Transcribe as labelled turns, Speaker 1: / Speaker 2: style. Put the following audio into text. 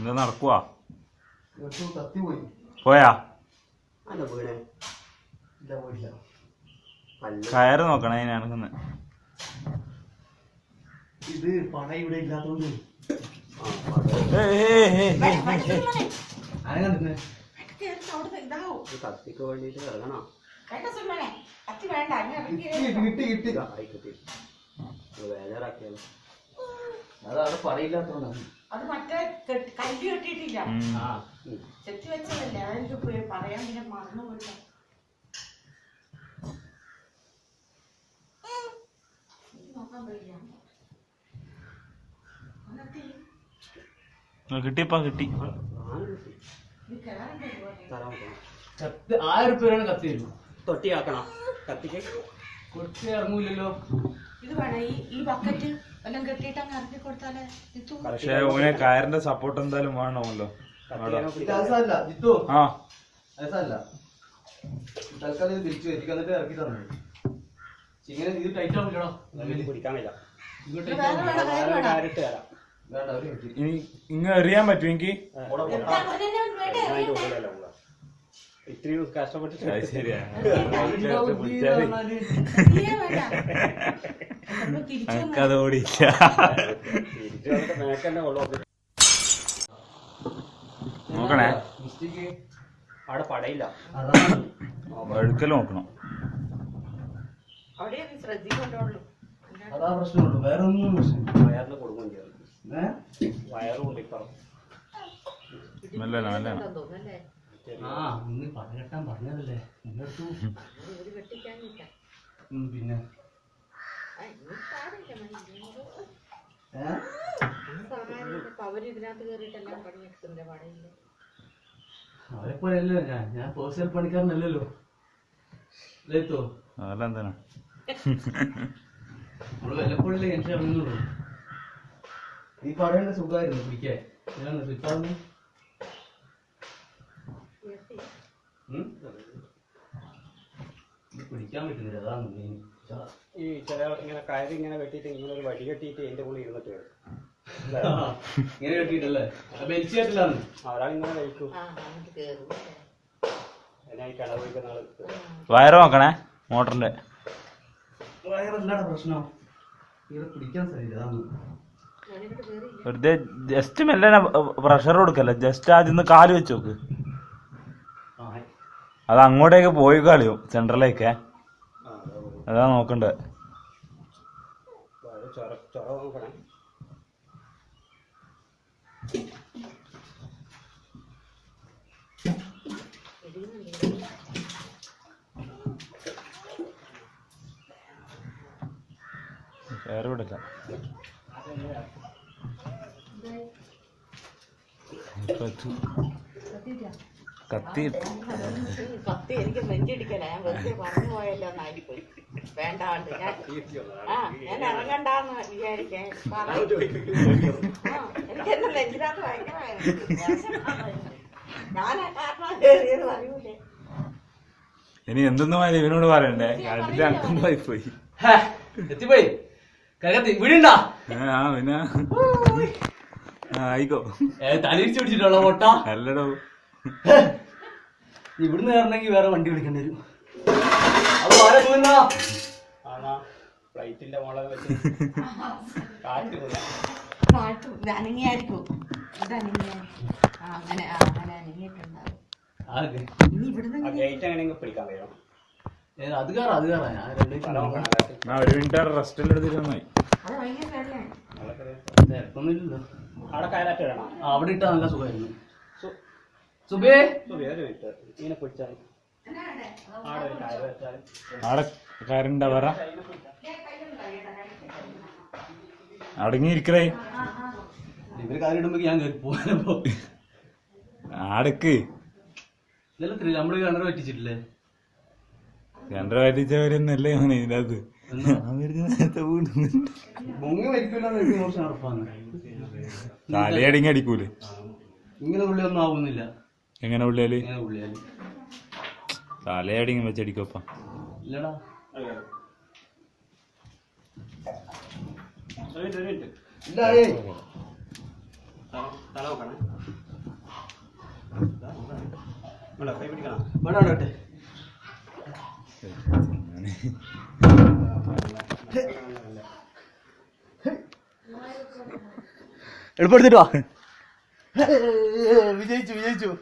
Speaker 1: എന്താ നടക്കുവാ? പോയാ? കയറ് നോക്കണേ അതിനാണെന്ന്.
Speaker 2: ഇത് പട ഇവിടെ ഇല്ലാത്തോണ്ട്
Speaker 3: കത്തിക്ക് വേണ്ടിട്ട് ഇറങ്ങണം. വേദനാക്കിയാലോ?
Speaker 2: അതവിടെ പടയില്ലാത്തോണ്ടാണ്.
Speaker 4: അത് മറ്റേ കല്ല് കെട്ടിയിട്ടില്ല, ചെത്തി വെച്ചതല്ലേ. അതെനിക്ക് പറയാൻ പിന്നെ മറന്നു പോയില്ല.
Speaker 1: കിട്ടിയപ്പാ കിട്ടി.
Speaker 2: 1000 രൂപയാണ് കത്തി തരും.
Speaker 3: തൊട്ടിയാക്കണം കത്തിക്ക്.
Speaker 2: കുറച്ച് ഇറങ്ങൂലല്ലോ.
Speaker 4: ഇത് വേണം ഈ ബക്കറ്റ് എല്ലാം കെട്ടിയിട്ട് അങ്ങ് ഇറക്കി കൊടുത്താലേ.
Speaker 1: പക്ഷെ ഓനെ കയറിന്റെ സപ്പോർട്ട് എന്തായാലും വേണമല്ലോ.
Speaker 2: തൽക്കാലം തിരിച്ചു വരിക എന്നിട്ട് ഇറക്കി തന്നു. ഇങ്ങനെ ഇത് ടൈറ്റ് ആവില്ലടോ,
Speaker 3: പിടിക്കാൻ വയ്യ.
Speaker 1: ഇനി ഇങ്ങനെ എറിയാൻ പറ്റും എനിക്ക്.
Speaker 3: ഇത്രയും കഷ്ടപ്പെട്ടിട്ട്
Speaker 1: എനിക്കത് ഓടിയില്ല. നോക്കണേ,
Speaker 3: അവിടെ പടയില്ല.
Speaker 1: ഒഴുക്കൽ നോക്കണം.
Speaker 4: അവിടെ ശ്രദ്ധിക്കൊണ്ടോളൂ.
Speaker 2: അതാ പ്രശ്നമുള്ളൂ, വേറെ ഒന്നും പ്രശ്നം.
Speaker 3: വയറിന് കൊടുക്കും വയറും ഉണ്ട് ഇപ്പറ.
Speaker 1: നല്ലതാണ് നല്ലതാണ്.
Speaker 2: ഇന്ന് പട കെട്ടാൻ പറഞ്ഞതല്ലേ എന്നിട്ടു. പിന്നെ അവരെ പോലെയല്ലോ ഞാൻ പേഴ്സണൽ പണിക്കാരനല്ലല്ലോ.
Speaker 1: അതെന്താണ്
Speaker 2: നമ്മള് വല്ലപ്പോഴല്ലേ എനിക്ക് ഇറങ്ങുന്നുള്ളൂ. ഈ പടയുടെ സുഖമായിരുന്നു പിടിക്കാൻ. പിടിക്കാൻ പറ്റുന്നില്ല, അതാണ് മെയിൻ.
Speaker 3: ഈ ചില ഇങ്ങനെ കയറി ഇങ്ങനെ കെട്ടിയിട്ട് ഇങ്ങനെ ഒരു വടി കെട്ടിയിട്ട് എന്റെ ഉള്ളിൽ ഇരുന്നിട്ട്
Speaker 2: ഇങ്ങനെ കെട്ടിയിട്ടല്ലേ ബെൽറ്റ് കെട്ടിലാണ്.
Speaker 3: ഒരാളിങ്ങനെ കഴിക്കും. എന്നാ ഈ കിണർ പോയിക്കുന്ന ആള്
Speaker 1: വയറ് നോക്കണേ മോട്ടറിന്റെ.
Speaker 2: വയറല്ലാടെ പ്രശ്നം, ഇവിടെ പിടിക്കാൻ സാധിക്കില്ല, അതാണ്.
Speaker 1: വെറുതെ ജസ്റ്റ് മെല്ലനെ പ്രഷർ കൊടുക്കല്ല, ജസ്റ്റ് ആദ്യം കാല് വെച്ച് നോക്ക്. അത് അങ്ങോട്ടേക്ക് പോയി കളിയും സെൻട്രലേക്ക്. അതാ നോക്കണ്ടേ.
Speaker 3: ചൊറ നോക്കണേ.
Speaker 1: വേറെ വിടില്ല. കത്തി
Speaker 4: എനിക്ക് നെഞ്ചിടിക്കല. ഞാൻ വെറുതെ പറഞ്ഞു പോയല്ലോ എന്നായിപ്പോയി. വേണ്ടാണ്ട് ഞാൻ ഇറങ്ങണ്ടെന്ന് വിചാരിക്കാൻ എനിക്ക് എന്റെ നെഞ്ചിനകത്ത് ഭയങ്കര ഞാനാ കാരണം കയറിയത് അറിയൂലേ.
Speaker 1: ഇനി എന്തെന്ന് പോലെ ഇവനോട് പറയണ്ടേ? കണ്ടിട്ട് അനക്കൊന്നായി പോയി.
Speaker 2: എത്തിപ്പോയി വീടുണ്ടാ.
Speaker 1: പിന്നെ ആയിക്കോ
Speaker 2: തലയിരിച്ചു പിടിച്ചിട്ടുള്ള പൊട്ട
Speaker 1: അല്ലടോ.
Speaker 2: ഇവിടുന്ന് കയറണമെങ്കിൽ വേറെ വണ്ടി വിളിക്കേണ്ടി വരും. അത് ആരെ പോകുന്ന
Speaker 3: ഫ്ലൈറ്റിന്റെ മോളെ വെച്ച് കാറ്റ്
Speaker 4: അനങ്ങിയായിരിക്കും. ഇത് അനങ്ങിയായിരിക്കും. അങ്ങനെ അങ്ങനെ അനങ്ങിയിട്ടുണ്ടാവും.
Speaker 3: ഗേറ്റ് എങ്ങനെയെങ്കിലും പിടിക്കാൻ കഴിയും.
Speaker 2: അത് കയറാം അത് കയറാം. ഞാൻ
Speaker 1: ഒരു മിനിറ്റ് റെസ്റ്റ് എടുത്തിരുന്നായി.
Speaker 4: അത് ഭയങ്കര വേദനയാണ്.
Speaker 2: തിരക്കൊന്നുമില്ലല്ലോ.
Speaker 3: അവിടെ കയറാറ്റ് വേണം.
Speaker 2: അവിടെ ഇട്ടാ നല്ല സുഖമായിരുന്നു. സുബേ
Speaker 3: ഇങ്ങനെ പിടിച്ചാൽ ആടെ ഒരു കയറ് വെച്ചാൽ
Speaker 1: ആടെ കയറുണ്ടാ പറ. അടങ്ങിയിരിക്കേ.
Speaker 2: ഇവര് കാര്യം ഇടുമ്പോ ഞാൻ കയറി പോകാനപ്പോ
Speaker 1: ആടക്ക്
Speaker 2: ഇന്നലെ നമ്മള് കിണറ് പറ്റിച്ചിട്ടില്ലേ?
Speaker 1: കിണറ് പറ്റിച്ചവരൊന്നല്ലേ ഇതിനകത്ത്
Speaker 2: പൊങ്ങി മരിക്കൂല ഉറപ്പാണ്.
Speaker 1: തലയടിങ്ങി അടിക്കൂലേ?
Speaker 2: ഇങ്ങനെ ഉള്ളി ഒന്നും ആവുന്നില്ല.
Speaker 1: എങ്ങനെ ഉള്ളിയാല്?
Speaker 2: ഉള്ളിയാല്
Speaker 1: തലയടിങ്ങി വെച്ചടിക്കപ്പ.
Speaker 2: ഇല്ലടാ
Speaker 3: തല നോക്കണേ. വേണ്ട, കൈ പിടിക്കണം.
Speaker 2: വേണ്ടോട്ടെ എളുപ്പെടുത്തിട്ട് വാ. വിജയിച്ചു വിജയിച്ചു.